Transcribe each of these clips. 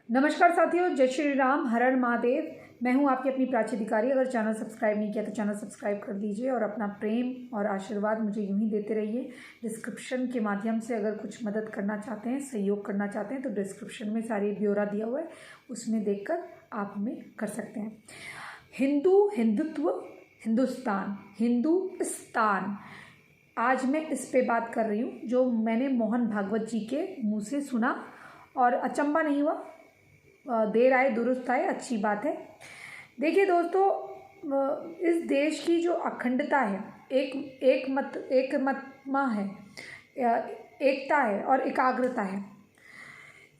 नमस्कार साथियों, जय श्री राम, हर हर महादेव। मैं हूं आपकी अपनी प्राची अधिकारी। अगर चैनल सब्सक्राइब नहीं किया तो चैनल सब्सक्राइब कर दीजिए और अपना प्रेम और आशीर्वाद मुझे यूं ही देते रहिए। डिस्क्रिप्शन के माध्यम से अगर कुछ मदद करना चाहते हैं, सहयोग करना चाहते हैं तो डिस्क्रिप्शन में सारी ब्यौरा दिया हुआ है, उसमें देखकर आप हमें कर सकते हैं। हिंदू, हिंदुत्व, हिंदुस्तान, हिंदुस्तान, आज मैं इस पे बात कर रही हूँ जो मैंने मोहन भागवत जी के मुँह से सुना और अचंभा नहीं हुआ। देर आए दुरुस्त आए, अच्छी बात है। देखिए दोस्तों, इस देश की जो अखंडता है, एकमतमा है, एकता है और एकाग्रता है,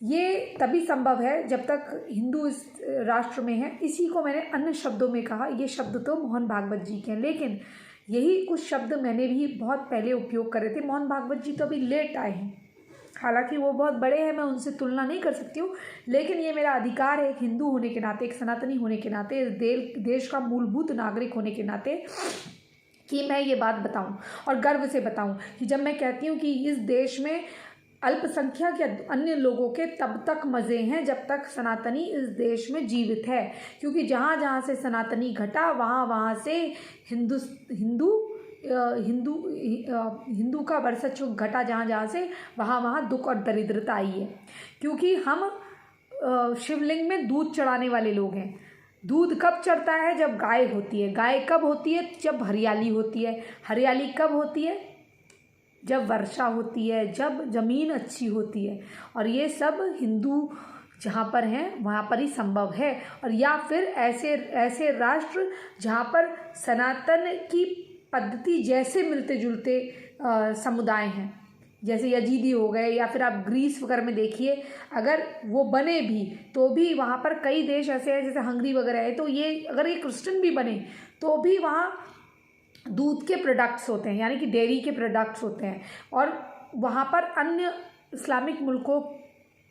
ये तभी संभव है जब तक हिंदू इस राष्ट्र में है। इसी को मैंने अन्य शब्दों में कहा। ये शब्द तो मोहन भागवत जी के हैं, लेकिन यही कुछ शब्द मैंने भी बहुत पहले उपयोग करे थे। मोहन भागवत जी तो अभी लेट आए हैं, हालांकि वो बहुत बड़े हैं, मैं उनसे तुलना नहीं कर सकती हूँ, लेकिन ये मेरा अधिकार है एक हिंदू होने के नाते, एक सनातनी होने के नाते, इस देश का मूलभूत नागरिक होने के नाते कि मैं ये बात बताऊं और गर्व से बताऊं कि जब मैं कहती हूँ कि इस देश में अल्पसंख्यक या अन्य लोगों के तब तक मज़े हैं जब तक सनातनी इस देश में जीवित है, क्योंकि जहाँ जहाँ से सनातनी घटा वहाँ से हिंदू का वर्चस्व घटा, जहाँ जहाँ से वहाँ दुख और दरिद्रता आई है। क्योंकि हम शिवलिंग में दूध चढ़ाने वाले लोग हैं। दूध कब चढ़ता है? जब गाय होती है। गाय कब होती है? जब हरियाली होती है। हरियाली कब होती है? जब वर्षा होती है, जब ज़मीन अच्छी होती है। और ये सब हिंदू जहाँ पर हैं वहाँ पर ही संभव है। और या फिर ऐसे राष्ट्र जहाँ पर सनातन की पद्धति जैसे मिलते जुलते समुदाय हैं, जैसे यजीदी हो गए, या फिर आप ग्रीस वगैरह में देखिए, अगर वो बने भी तो भी वहाँ पर कई देश ऐसे हैं जैसे हंगरी वगैरह है, तो ये अगर ये क्रिश्चियन भी बने तो भी वहाँ दूध के प्रोडक्ट्स होते हैं, यानी कि डेयरी के प्रोडक्ट्स होते हैं। और वहाँ पर अन्य इस्लामिक मुल्कों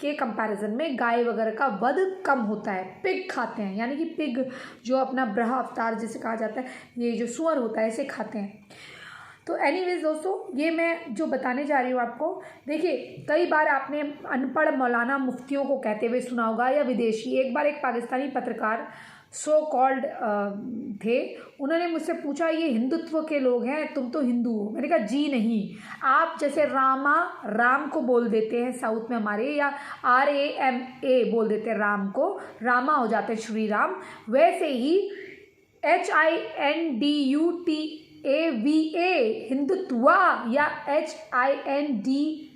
के कंपैरिजन में गाय वगैरह का वध कम होता है। पिग खाते हैं, यानी कि पिग जो अपना ब्रह अवतार जिसे कहा जाता है, ये जो सुअर होता है, इसे खाते हैं। तो एनीवेज दोस्तों, ये मैं जो बताने जा रही हूँ आपको, देखिए कई बार आपने अनपढ़ मौलाना मुफ्तियों को कहते हुए सुना होगा, या विदेशी। एक बार एक पाकिस्तानी पत्रकार सो कॉल्ड थे, उन्होंने मुझसे पूछा ये हिंदुत्व के लोग हैं, तुम तो हिंदू हो। मैंने कहा जी नहीं, आप जैसे राम को बोल देते हैं साउथ में हमारे, या RAMA बोल देते हैं राम को, रामा हो जाते हैं श्री राम, वैसे ही HINDUTAVA हिंदुत्वा या HINDUTVA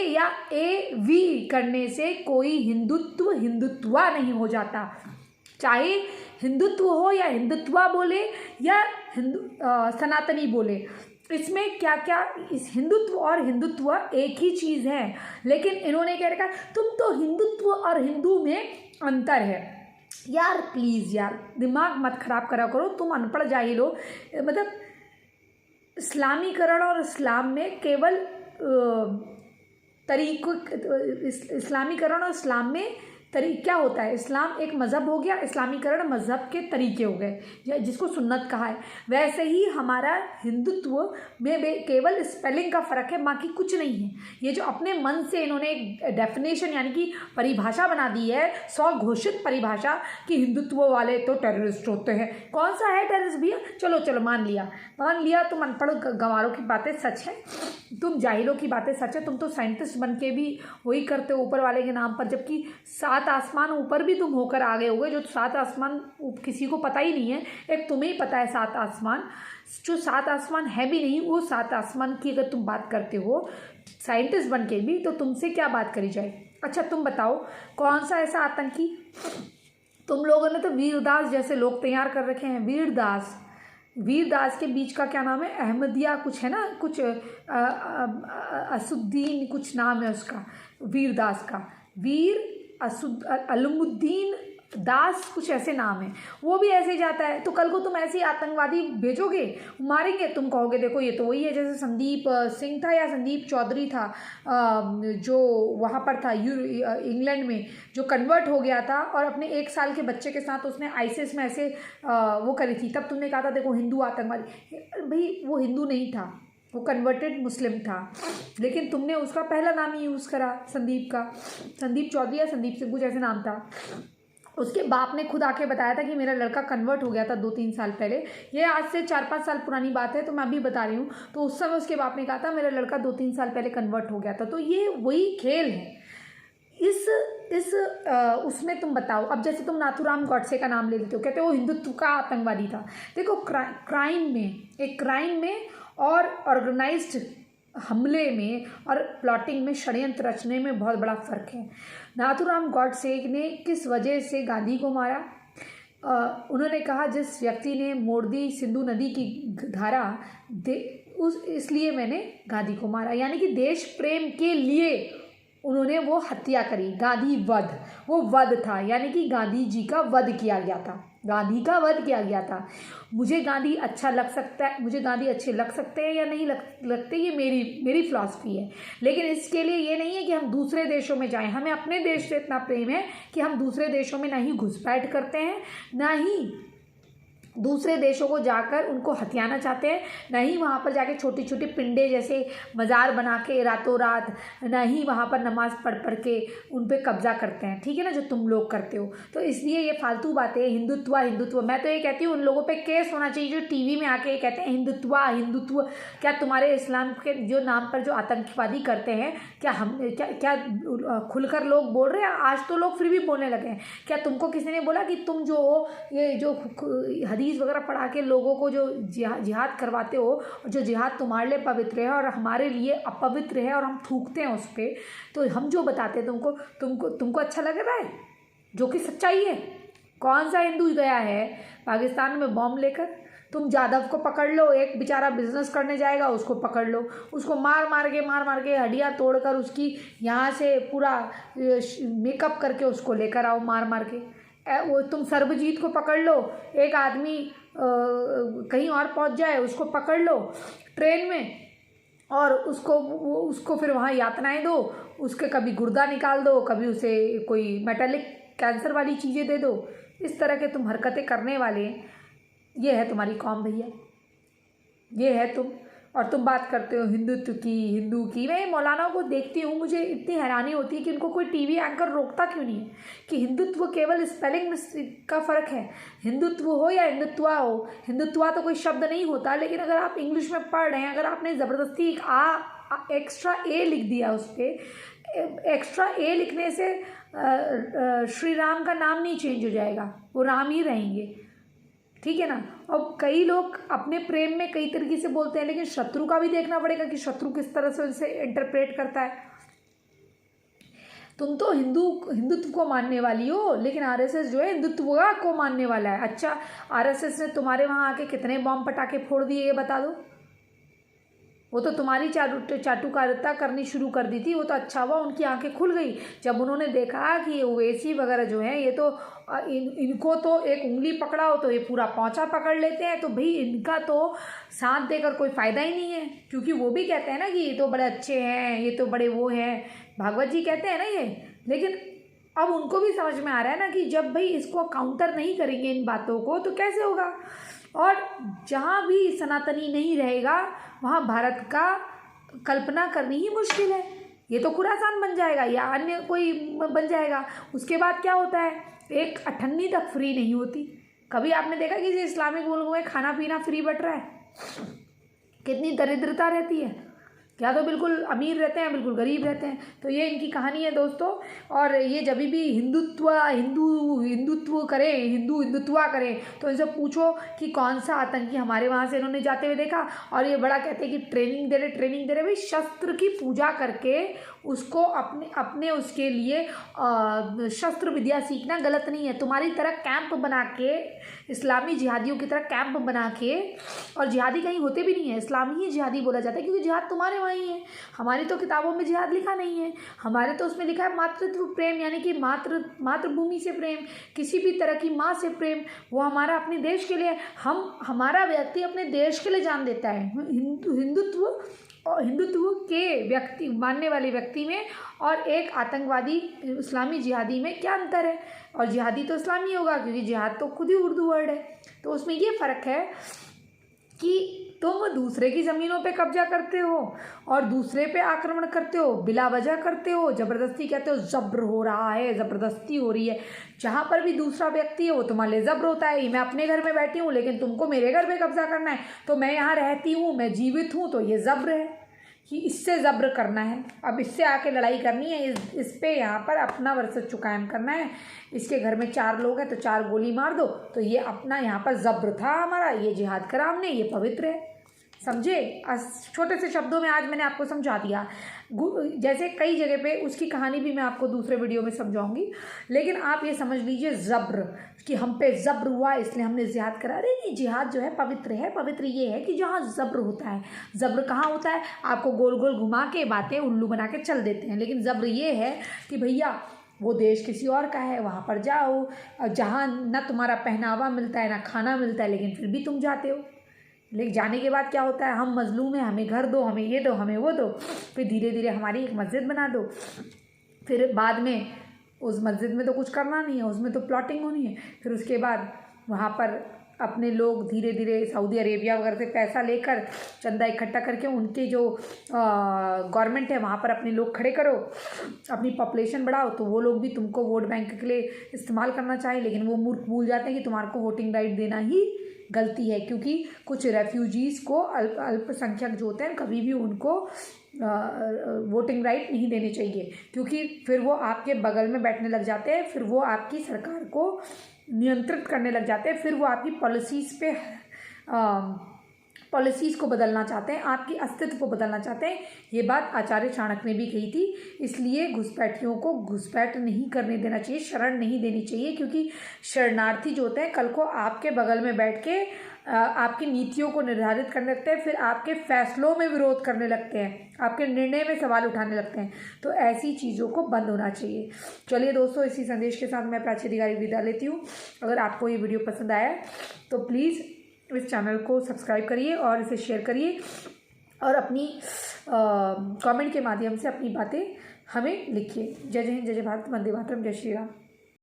या AV करने से कोई हिंदुत्वा नहीं हो जाता। चाहे हिंदुत्व हो या हिंदुत्वा बोले या सनातनी बोले, इसमें क्या क्या, इस हिंदुत्व और हिंदुत्व एक ही चीज़ है। लेकिन इन्होंने क्या रखा, तुम तो हिंदुत्व और हिंदू में अंतर है। यार प्लीज़ यार, दिमाग मत खराब करा करो, तुम अनपढ़ जाहिल हो। मतलब इस्लामीकरण और इस्लाम में केवल इस्लामीकरण और इस्लाम में क्या होता है? इस्लाम एक मज़हब हो गया, इस्लामीकरण मज़हब के तरीके हो गए, जिसको सुन्नत कहा है। वैसे ही हमारा हिंदुत्व में केवल स्पेलिंग का फ़र्क है, बाकी कुछ नहीं है। ये जो अपने मन से इन्होंने एक डेफिनेशन यानी कि परिभाषा बना दी है, स्वघोषित परिभाषा, कि हिंदुत्व वाले तो टेररिस्ट होते हैं। कौन सा है टेररिस्ट भैया? चलो मान लिया, तुम अनपढ़ गंवारों की बातें सच है, तुम जाहिलों की बातें सच है। तुम तो साइंटिस्ट बन के भी वही करते हो ऊपर वाले के नाम पर, जबकि 7 आसमान ऊपर भी तुम होकर आ गए होगे। जो 7 आसमान किसी को पता ही नहीं है, एक तुम्हें ही पता है 7 आसमान। जो 7 आसमान है भी नहीं, वो 7 आसमान की अगर तुम बात करते हो साइंटिस्ट बन के भी, तो तुमसे क्या बात करी जाए। अच्छा तुम बताओ, कौन सा ऐसा आतंकी? तुम लोगों ने तो वीरदास जैसे लोग तैयार कर रखे हैं। वीरदास के बीच का क्या नाम है? अहमदिया कुछ है ना, कुछ असुद्दीन कुछ नाम है उसका, वीरदास का। अलमुद्दीन दास कुछ ऐसे नाम है, वो भी ऐसे ही जाता है। तो कल को तुम ऐसे ही आतंकवादी भेजोगे, मारेंगे, तुम कहोगे देखो ये तो वही है, जैसे संदीप सिंह था या संदीप चौधरी था, जो वहाँ पर था इंग्लैंड में, जो कन्वर्ट हो गया था और अपने 1 साल के बच्चे के साथ उसने आईसिस में ऐसे वो करी थी। तब तुमने कहा था देखो हिंदू आतंकवादी। भाई वो हिंदू नहीं था, वो कन्वर्टेड मुस्लिम था, लेकिन तुमने उसका पहला नाम ही यूज़ करा, संदीप का, संदीप चौधरी या संदीप सिंह कुछ ऐसे नाम था। उसके बाप ने खुद आके बताया था कि मेरा लड़का कन्वर्ट हो गया था 2-3 साल पहले। ये आज से 4-5 साल पुरानी बात है, तो मैं अभी बता रही हूँ। तो उस समय उसके बाप ने कहा था मेरा लड़का 2-3 साल पहले कन्वर्ट हो गया था। तो ये वही खेल है। उसमें तुम बताओ, अब जैसे तुम नाथूराम गॉडसे का नाम ले लेते हो, कहते हो वो हिंदुत्व का आतंकवादी था। देखो क्राइम में और ऑर्गेनाइज्ड हमले में और प्लॉटिंग में, षड्यंत्र रचने में बहुत बड़ा फ़र्क है। नाथूराम गॉडसे ने किस वजह से गांधी को मारा? उन्होंने कहा जिस व्यक्ति ने मोड़ दी सिंधु नदी की धारा, इसलिए मैंने गांधी को मारा। यानी कि देश प्रेम के लिए उन्होंने वो हत्या करी, गांधी वध, वो वध था, यानी कि गांधी जी का वध किया गया था, गांधी का वध किया गया था। मुझे गांधी अच्छा लग सकता है, मुझे गांधी अच्छे लग सकते हैं या नहीं लगते, ये मेरी फिलॉसफी है। लेकिन इसके लिए ये नहीं है कि हम दूसरे देशों में जाएं। हमें अपने देश से इतना प्रेम है कि हम दूसरे देशों में ना ही घुसपैठ करते हैं, ना ही दूसरे देशों को जाकर उनको हथियाना चाहते हैं, ना ही वहाँ पर जाके छोटी छोटी पिंडे जैसे मज़ार बना के रातों रात, ना ही वहाँ पर नमाज़ पढ़ के उन पर कब्जा करते हैं, ठीक है ना, जो तुम लोग करते हो। तो इसलिए ये फालतू बातें, हिंदुत्व, मैं तो ये कहती हूँ उन लोगों पे केस होना चाहिए जो टीवी में आके कहते हैं हिंदुत्व। क्या तुम्हारे इस्लाम के जो नाम पर जो आतंकवादी करते हैं, क्या खुलकर लोग बोल रहे हैं? आज तो लोग फिर भी बोलने लगे हैं। क्या तुमको किसी ने बोला कि तुम जो ये जो हदीस वगैरह पढ़ा के लोगों को जो जिहाद करवाते हो, और जो जिहाद तुम्हारे लिए पवित्र है और हमारे लिए अपवित्र है और हम थूकते हैं उस पर, तो हम जो बताते हैं तुमको अच्छा लग रहा है, जो कि सच्चाई है? कौन सा हिंदू गया है पाकिस्तान में बॉम्ब लेकर? तुम जादव को पकड़ लो, एक बेचारा बिजनेस करने जाएगा, उसको पकड़ लो, उसको मार मार के हड्डियाँ तोड़कर उसकी यहाँ से पूरा मेकअप करके उसको लेकर आओ मार के। वो तुम सर्वजीत को पकड़ लो, एक आदमी कहीं और पहुंच जाए, उसको पकड़ लो ट्रेन में और उसको फिर वहाँ यातनाएं दो, उसके कभी गुर्दा निकाल दो, कभी उसे कोई मेटालिक कैंसर वाली चीज़ें दे दो। इस तरह के तुम हरकतें करने वाले, ये है तुम्हारी कौम भैया, ये है तुम। और तुम बात करते हो हिंदुत्व की, हिंदू की। मैं मौलाना को देखती हूँ, मुझे इतनी हैरानी होती है कि इनको कोई टीवी एंकर रोकता क्यों नहीं है कि हिंदुत्व केवल स्पेलिंग में का फ़र्क है। हिंदुत्व हो या हिंदुत्वा हो, हिंदुत्वा तो कोई शब्द नहीं होता, लेकिन अगर आप इंग्लिश में पढ़ रहे हैं, अगर आपने ज़बरदस्ती एक्स्ट्रा ए लिख दिया, उस पर एक्स्ट्रा ए लिखने से श्री राम का नाम नहीं चेंज हो जाएगा, वो राम ही रहेंगे, ठीक है ना। और कई लोग अपने प्रेम में कई तरीके से बोलते हैं, लेकिन शत्रु का भी देखना पड़ेगा कि शत्रु किस तरह से उसे इंटरप्रेट करता है। तुम तो हिंदुत्व को मानने वाली हो, लेकिन आरएसएस जो है हिंदुत्व को मानने वाला है। अच्छा, आरएसएस ने तुम्हारे वहाँ आके कितने बॉम्ब पटाखे फोड़ दिए ये बता दो। वो तो तुम्हारी चाटुकारिता करनी शुरू कर दी थी। वो तो अच्छा हुआ उनकी आंखें खुल गई जब उन्होंने देखा कि ये ओवैसी वगैरह जो है, ये तो इनको तो एक उंगली पकड़ा हो तो ये पूरा पौंचा पकड़ लेते हैं, तो भाई इनका तो साथ देकर कोई फ़ायदा ही नहीं है। क्योंकि वो भी कहते हैं ना कि ये तो बड़े अच्छे हैं, ये तो बड़े वो हैं, भागवत जी कहते हैं ना ये। लेकिन अब उनको भी समझ में आ रहा है ना कि जब भाई इसको काउंटर नहीं करेंगे इन बातों को तो कैसे होगा। और जहाँ भी सनातनी नहीं रहेगा वहाँ भारत का कल्पना करनी ही मुश्किल है। ये तो खुरासान बन जाएगा या अन्य कोई बन जाएगा। उसके बाद क्या होता है, एक अठन्नी तक फ्री नहीं होती। कभी आपने देखा कि इस्लामिक मुल्कों में खाना पीना फ्री बट रहा है? कितनी दरिद्रता रहती है, या तो बिल्कुल अमीर रहते हैं, बिल्कुल गरीब रहते हैं। तो ये इनकी कहानी है दोस्तों। और ये जब भी हिंदुत्व करें, हिंदुत्वा करें, तो इनसे पूछो कि कौन सा आतंकी हमारे वहाँ से इन्होंने जाते हुए देखा। और ये बड़ा कहते हैं कि ट्रेनिंग दे रहे भाई, शस्त्र की पूजा करके उसको अपने उसके लिए शस्त्र विद्या सीखना गलत नहीं है। तुम्हारी तरह कैंप बना के, इस्लामी जिहादियों की तरह कैंप बना के, और जिहादी कहीं होते भी नहीं है, इस्लामी ही जिहादी बोला जाता है, क्योंकि जिहाद तुम्हारे वहाँ ही है। हमारी तो किताबों में जिहाद लिखा नहीं है, हमारे तो उसमें लिखा है मातृत्व प्रेम, यानी कि मातृभूमि से प्रेम, किसी भी तरह की माँ से प्रेम, वो हमारा अपने देश के लिए। हमारा व्यक्ति अपने देश के लिए जान देता है। हिंदुत्व के व्यक्ति मानने वाले व्यक्ति में और एक आतंकवादी इस्लामी जिहादी में क्या अंतर है? और जिहादी तो इस्लामी होगा, क्योंकि जिहाद तो खुद ही उर्दू वर्ड है। तो उसमें ये फ़र्क है कि तुम दूसरे की ज़मीनों पे कब्जा करते हो और दूसरे पे आक्रमण करते हो, बिला वजह करते हो, ज़बरदस्ती कहते हो जब्र हो रहा है, ज़बरदस्ती हो रही है। जहाँ पर भी दूसरा व्यक्ति है वो तुम्हारे लिए जब्र होता है। मैं अपने घर में बैठी हूँ लेकिन तुमको मेरे घर पे कब्जा करना है, तो मैं यहाँ रहती हूँ, मैं जीवित हूँ, तो ये जब्र है कि इससे जब्र करना है। अब इससे आके लड़ाई करनी है, इस पे यहाँ पर अपना वर्चस्व कायम करना है। इसके घर में 4 लोग हैं तो 4 गोली मार दो, तो ये अपना यहाँ पर जब्र था हमारा, ये जिहाद करा हमने, ये पवित्र है। समझे? छोटे से शब्दों में आज मैंने आपको समझा दिया। जैसे कई जगह पे उसकी कहानी भी मैं आपको दूसरे वीडियो में समझाऊंगी, लेकिन आप ये समझ लीजिए जब्र, कि हम पे जब्र हुआ इसलिए हमने जिहाद करा। अरे नहीं, जिहाद जो है पवित्र है। पवित्र ये है कि जहाँ जब्र होता है। जब्र कहाँ होता है? आपको गोल गोल घुमा के बातें उल्लू बना के चल देते हैं, लेकिन जब्र ये है कि भैया वो देश किसी और का है, वहाँ पर जाओ, जहाँ ना तुम्हारा पहनावा मिलता है ना खाना मिलता है, लेकिन फिर भी तुम जाते हो। लेकिन जाने के बाद क्या होता है? हम मजलूम हैं, हमें घर दो, हमें ये दो, हमें वो दो। फिर धीरे धीरे हमारी एक मस्जिद बना दो। फिर बाद में उस मस्जिद में तो कुछ करना नहीं है, उसमें तो प्लॉटिंग होनी है। फिर उसके बाद वहाँ पर अपने लोग धीरे धीरे सऊदी अरेबिया वगैरह से पैसा लेकर चंदा इकट्ठा करके उनके जो गवर्नमेंट है वहाँ पर अपने लोग खड़े करो, अपनी पॉपुलेशन बढ़ाओ, तो वो लोग भी तुमको वोट बैंक के लिए इस्तेमाल करना चाहिए। लेकिन वो मूर्ख भूल जाते हैं कि तुम्हारे को वोटिंग राइट देना ही गलती है, क्योंकि कुछ रेफ्यूजीज़ को अल्पसंख्यक जो होते हैं कभी भी उनको वोटिंग राइट नहीं देने चाहिए, क्योंकि फिर वो आपके बगल में बैठने लग जाते हैं, फिर वो आपकी सरकार को नियंत्रित करने लग जाते हैं, फिर वो आपकी पॉलिसीज़ को बदलना चाहते हैं, आपकी अस्तित्व को बदलना चाहते हैं। ये बात आचार्य चाणक्य ने भी कही थी। इसलिए घुसपैठियों को घुसपैठ नहीं करने देना चाहिए, शरण नहीं देनी चाहिए, क्योंकि शरणार्थी जो होते हैं कल को आपके बगल में बैठ के आपकी नीतियों को निर्धारित करने लगते हैं, फिर आपके फैसलों में विरोध करने लगते हैं, आपके निर्णय में सवाल उठाने लगते हैं। तो ऐसी चीज़ों को बंद होना चाहिए। चलिए दोस्तों, इसी संदेश के साथ मैं प्राची अधिकारी विदा लेती हूँ। अगर आपको ये वीडियो पसंद आया तो प्लीज़ इस चैनल को सब्सक्राइब करिए और इसे शेयर करिए और अपनी कमेंट के माध्यम से अपनी बातें हमें लिखिए। जय हिंद, जय भारत, वंदे मातरम, जय श्री राम।